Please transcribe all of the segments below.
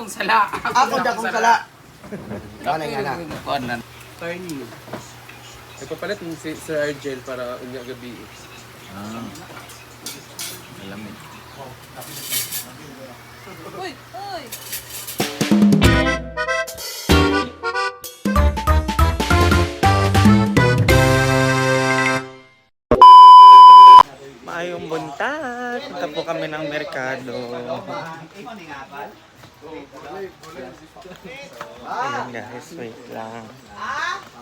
dakong sala. Ako dakong sala. Ano nga na? Kuanan. Tiny. Nagpapalit mo si Sir Argel para unya gabi. Ah. Alam mo. Uy! Uy! Maayong buntag. Punta po kami ng merkado. Ayan guys, wait lang.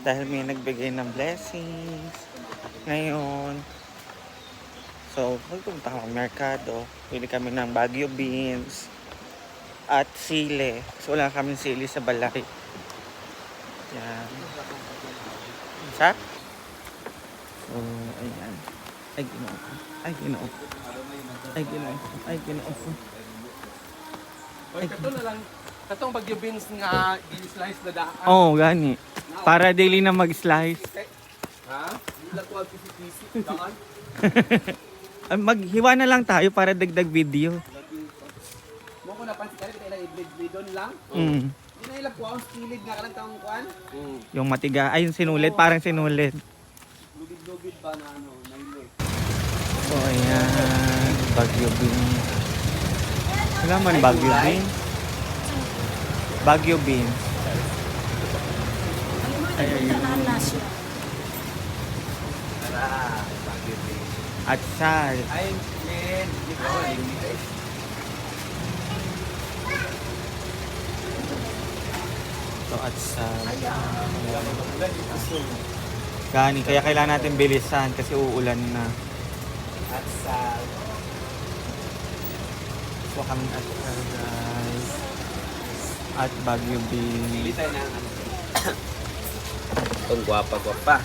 Dahil may nagbigay ng blessings. Ngayon. So, magpunta kami ng merkado. Pili kami ng Baguio beans. At sili. So, wala kaming sili sa balay. Yan. Isa? So, ayan. Ay, ginoo. Ay, ginoo. Ay, ginoo. Ay, ginoo. Oy, kato na lang. Katong Baguio beans nga i-slice na daan. Oo, gani. Para daily na mag-slice. Ha? Wala ko ang pisi-pisi. Daan. Maghiwa na lang tayo para dagdag video. Mo ko napansin ka rin, kailang i-bleed lang. Mm. Hindi na ilang kuha ang skilid nga ka lang taong kuhan. Yung matiga. Ay, yung sinulit. Parang sinulit. Lugid-lugid ba na ano, nailo. So, ayan. Baguio beans. Wala man Baguio beans. Baguio beans. Ay, ayun. At sal. Ay, men. So, at sal. Gani. Kaya kailangan natin bilisan kasi uulan na. At sa So, kami at sal, guys. At Baguio beans. pili tayo ng ano. Itong gwapa-gwapa.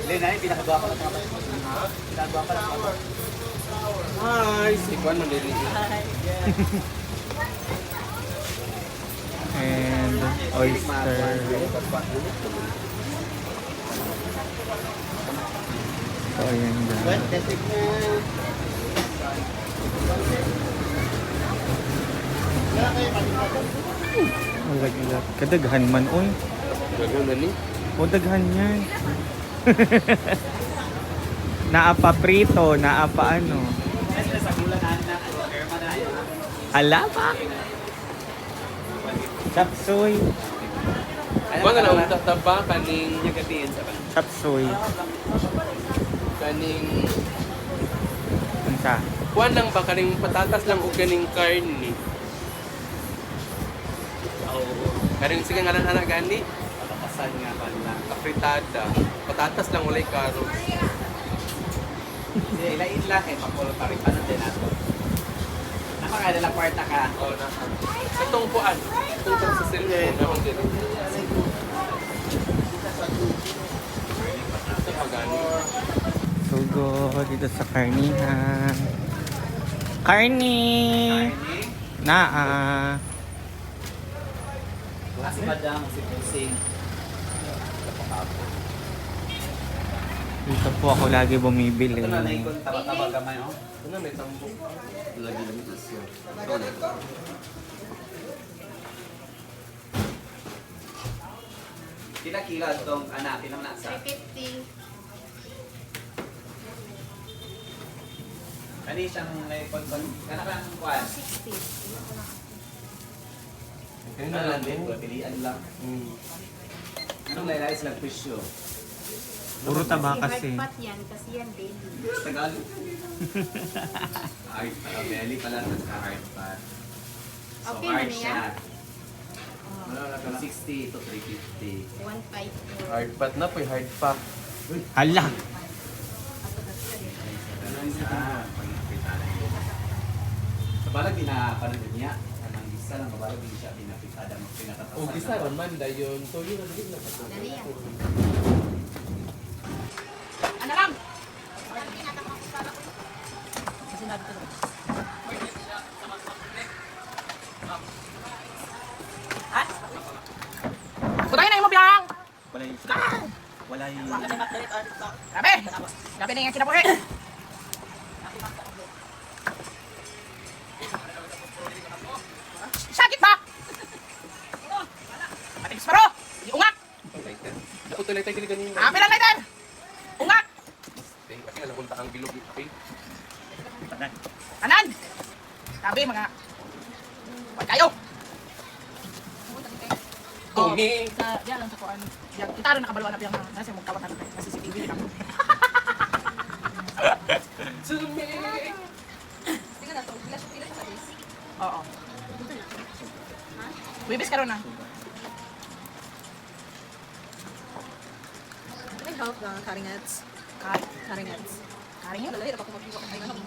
Lena, yung pinakagwapa ng mga pinakagwapa ng mga Hi! Ikuan mo din. And oyster. So, ayan guys. Malaglag. Kadaghan man, oy. Gagawin na ni. O, daghan yan. Naapa prito, naapa ano. Hala pa. Chapsoy. Kuan na lang tataba kaning gabihin sa ba? Chapsoy. kaning Ansa? kuan lang ba kaning patatas lang o kaning karne. Kaning sige nga anak gani. Patapasan nga pala. Kapritada. Patatas lang walay karo. Ilain lang kay papulo pa rin pa natin nato. Napakadala kwarta ka. Oh, na. Katong kuan. Tutong sa cellphone naman din. Sa pagani. So good dito sa karnihan. Karni! Naa. Kasi madam si Pusing. Dito po ako lagi bumibili. Ito na naikon taba-taba gamay oh. Ano may tambo? Lagi lang ito siya. Kila-kila itong anak, ilang nasa? 350. Kani siyang naikon kon. Kana ka ng kwan. 60. Kaya na lang din. Pilian lang. Anong laylay silang presyo? Puro taba kasi. Hard pot yan kasi yan daily. Tagalog. Hard pa. Belly pala sa hard pa. So Okay hard na siya. niya? From 60 to 350. 154. Hard pat na po, hard pack. Hala! Ganun siya. Pagkakitaan niya. Sa balag pinapanood niya. Anong isa lang, mabalag din siya pinapitada mo pinatatasan. O gisa raman dayon. Toyo na din na ito. Dali yan. Ano lang? Sinabi ko na. Ha? Putahin na yung mabiyang! Wala yung ay... Grabe! Grabe na yung kinabuhi! Sakit ba? Matigas pa ro! Di ungak! Lighter. Ako to lighter ganun. Happy lang lighter! Ungak! Kasi alam ko ang bilog. Okay. Kanan! Grabe mga... Huwag kayo! Tumi! Diyan lang sa kuan. Kita rin nakabaluan na biyang nasa mong kawatan na CCTV na. Tumi! Tingnan na to. Bilas sa dis. Oo. Wibis ka ron na. Can I help cutting heads? Cutting heads. Karing yun. Lalay, dapat ko mag-iwa. Ay, ano?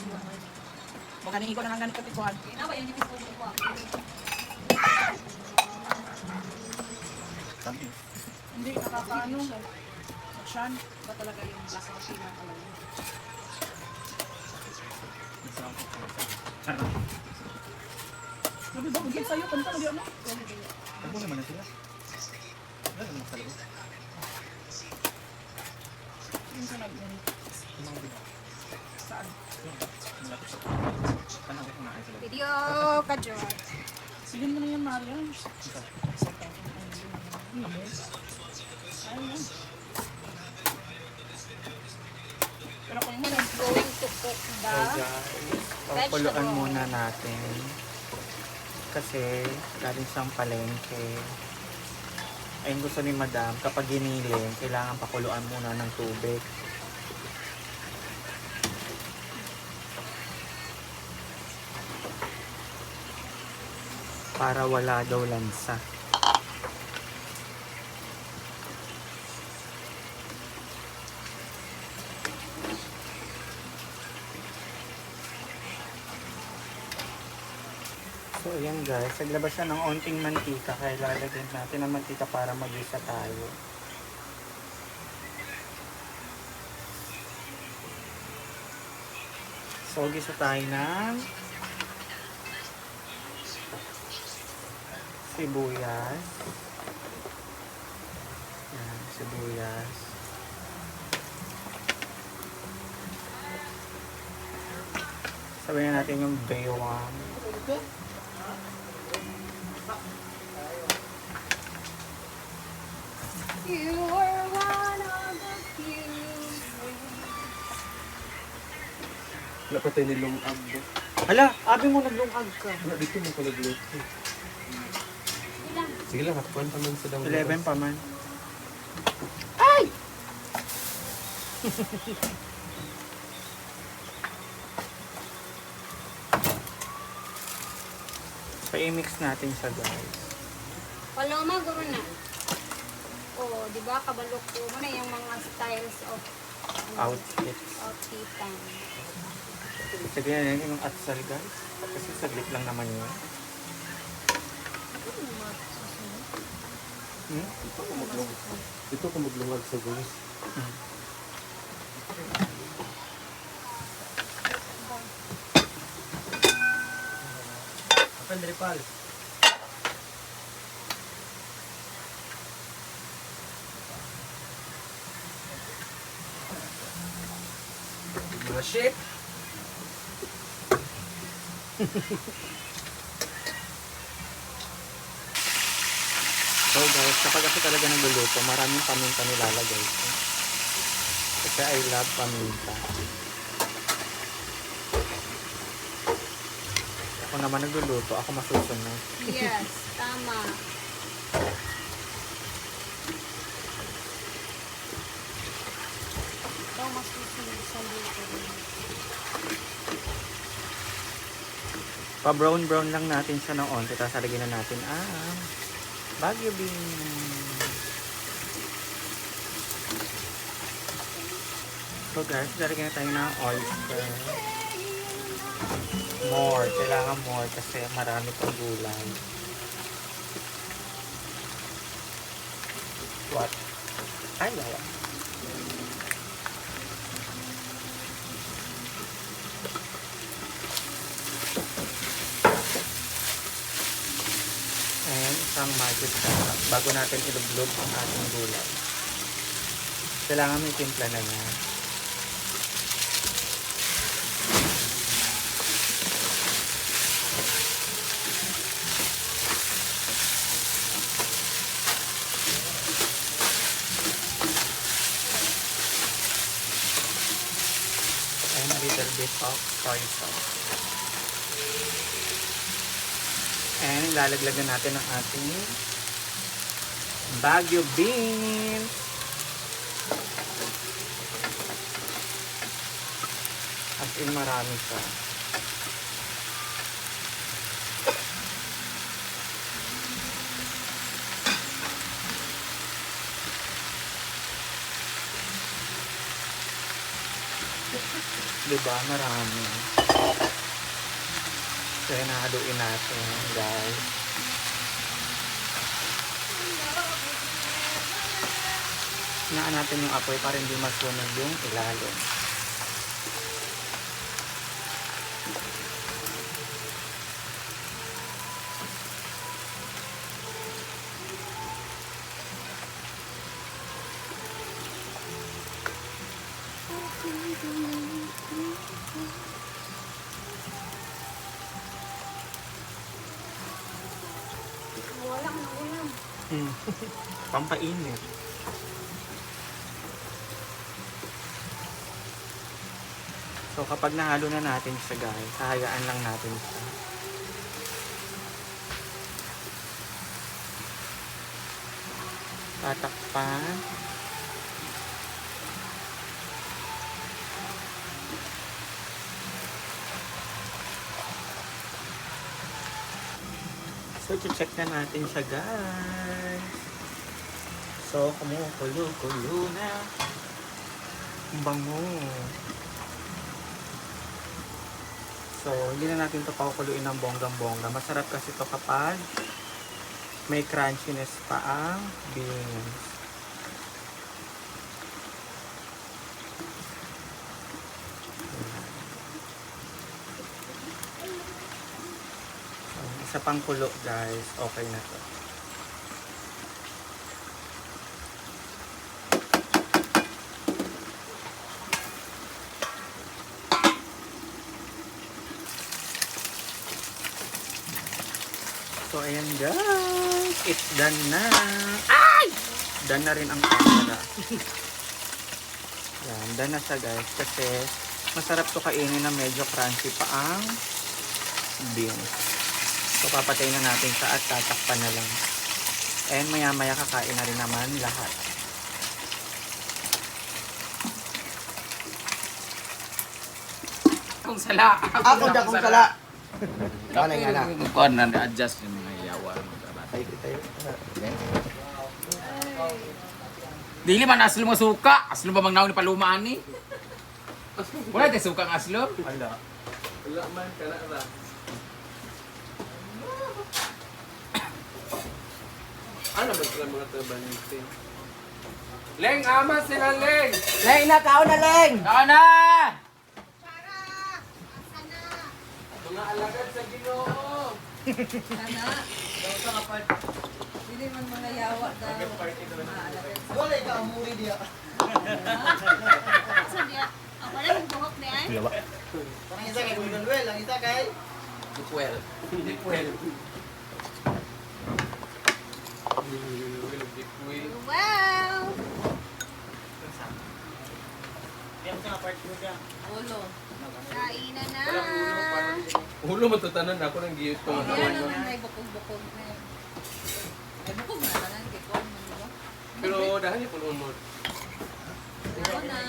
Huwag ganing ikaw na lang ganit katikuan. Hindi, nakakaano. Action. Ba talaga yung lasa machine na talaga? Sabi ba, bugin sa'yo. Kanta na di ano? Tabo naman na sila. Wala naman sa loob. Yung sa nag-ganit. Saan? Tanaw ko na ay sila. Video ka, George. Sige mo na yan, Maria. Pero kung yun, Going to cook So the guys, pakuluan muna natin. Kasi galing siyang palengke. Ayun gusto ni madam, kapag giniling, kailangan pakuluan muna ng tubig. Para wala daw lansa. So ayan guys, naglabas siya ng onting mantika kaya lalagyan natin ng mantika para mag-isa tayo. So gisa tayo ng sibuyas. Yan, sibuyas. Sabayan natin yung baywang. You were one of the few. Wala pa tayo nilungag. Hala, abi mo naglungag ka. Wala dito mo pala gluto. Sige lang, hatuan pa man sa daw. 11 pa man. Pa-mix natin siya guys. Paloma, guro na. Oo, di ba? Kabalok ko mo na yung mga styles of Outfits. outfitan. Sige na natin yung atsal guys. Kasi saglit lang naman yun. Hmm? Dito ko maglungag sa guys. Apan dari pal. Mga ship! So guys, kapag ako talaga nagluluto, maraming paminta nilalagay ko. Kasi I love paminta. Ako naman nagluluto, ako masusunod. Yes, tama. Ikaw mas susunod sa luto rin. Pa-brown-brown lang natin siya ng onti, tapos lagyan na natin Baguio beans. So guys, lalagyan na tayo ng oyster. More, kailangan more kasi marami pang gulay. What? Ay, lawa. And isang magic sarap bago natin ilublog ang ating gulay. Kailangan may timpla na yan. And a little bit of soy sauce. And lalaglagan natin ang ating Baguio beans. As in marami siya. Diba? Marami. Kaya nahaluin natin, guys. Hinaan natin yung apoy para hindi masunog yung ilalim. Wala ka ng ulam. Pampainit. So kapag nahalo na natin siya, guys, hahayaan lang natin siya. Tatakpan. So, check na natin siya, guys. So, kumukulo-kulo na. Ang bango. So, hindi na natin ito pakukuluin ng bonggang-bongga. Masarap kasi ito kapag may crunchiness pa ang beans. Isa pang kulo, guys. Okay na to. So, ayan, guys. It's done na. Ay! Done na rin ang camera. Yan, done na siya, guys. Kasi masarap to kainin na medyo crunchy pa ang beans. So, papatay na natin siya at tatakpan na lang. And maya-maya kakain na rin naman lahat. Kung sala. Ako na kung sala. Wala nga na. Kuan na adjust yung mga yawa ng trabaho. Tayo. Dili man aslo mo suka. Aslo ba mangnaw ni palumaan ni? Wala tayo suka ang aslo? Wala. Wala man ka na ba? Ano ba sila mga trabahitin? Leng, ama sila, Leng! Leng na, kao na, Leng! Saan na! Mga alagad sa Ginoo! Hindi man mga yawa daw. Wala ka, umuri diya. So, diya. Ako lang yung buhok niya eh. Ang isa kay Manuel, ang isa kay... Dipuel. Wow! Ulo. Kainan na. Ulo matutanan ako ng giyot ko. Yan naman may bukog-bukog na yun. May bukog na tanan kay Kwan man, di ba? Pero dahil niya puno mo. Ako na.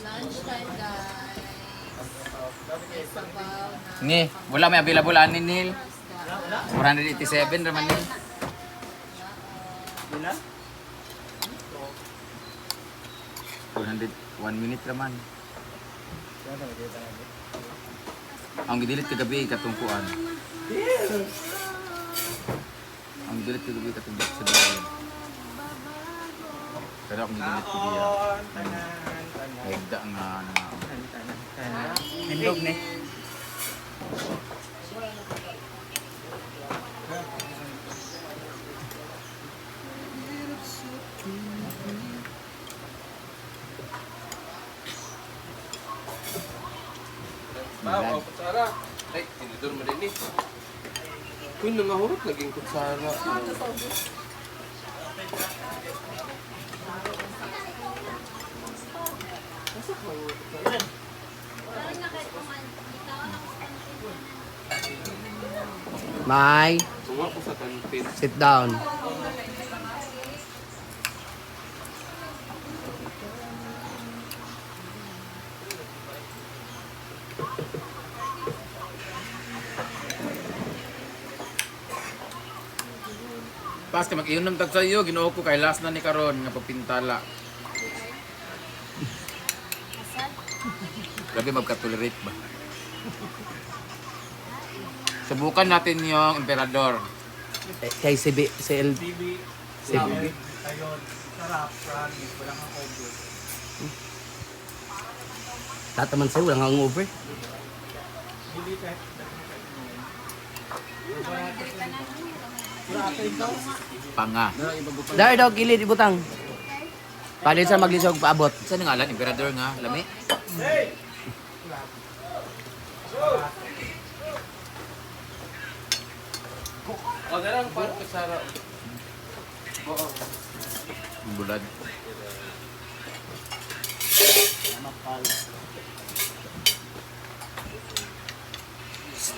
Lunchtime, guys. May sabaw na. Ni, wala may available anin nil. 487 raman ni. Wala? 1 minute raman. Ang gidilit kagabi katungkuan. Ang gidilit kagabi katungkuan sa dayon. Pero ang gidilit ko diya. Tanan. Hegda nga na. Tanan. Hindog ni. Wow, kutsara. Ay, tinidor mo din eh. Kung nangahurot, naging kutsara. Mai, Tunga ko sa kantin. sit down. Pas ka mag-iunom tag sa iyo, ginoo ko kay last na ni karon nga pagpintala. Grabe magka-tolerate ba? Subukan natin yung emperador. Kay si El... Bibi. Bibi. Ayun. Sarap. Promise. Walang hangover. Lahat naman sa'yo, walang hangover. Bibi kahit. Panga. Dar daw, kilid, ibutang. Palit sa maglisog paabot. Saan nga ngalan? Emperador nga. Lami? O, darang parang kutsara. Oo. Bulad.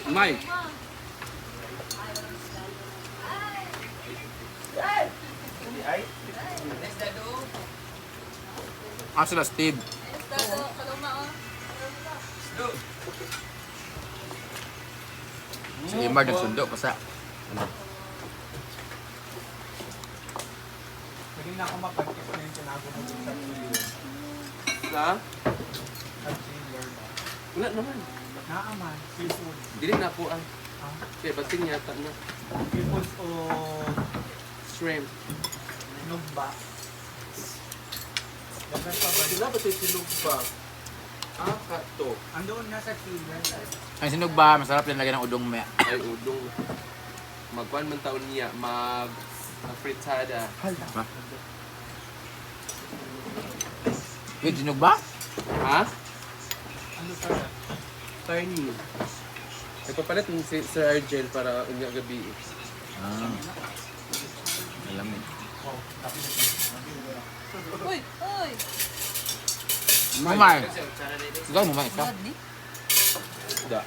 Mike. Ah, sila Steve. Si Imar nagsundo pa sa. Pwede na ako mapag-kiss na yung tinago mo dun sa video. Sa? Concealer na. Wala naman. Naaman. Seafood. Dili na po ang. Ah. Kaya bating yata na. Seafood o Shrimp. nugba. Dagan pa ba? Sila ba tayo silog ba? Ah, kato. Andoon na sa chiller. Ang sinog ba? Masarap din lagyan ng udong maya. Ay, udong. Magkuhan man taon niya. Fritada. Wait, sinog ba? Ha? Ano sa Tiny. Nagpapalit mo si Sir Argel para unya gabi. Ah. Alam mo. Uy! Uy! Mumay. Sigaw mo ba isa? Blood ni? Da.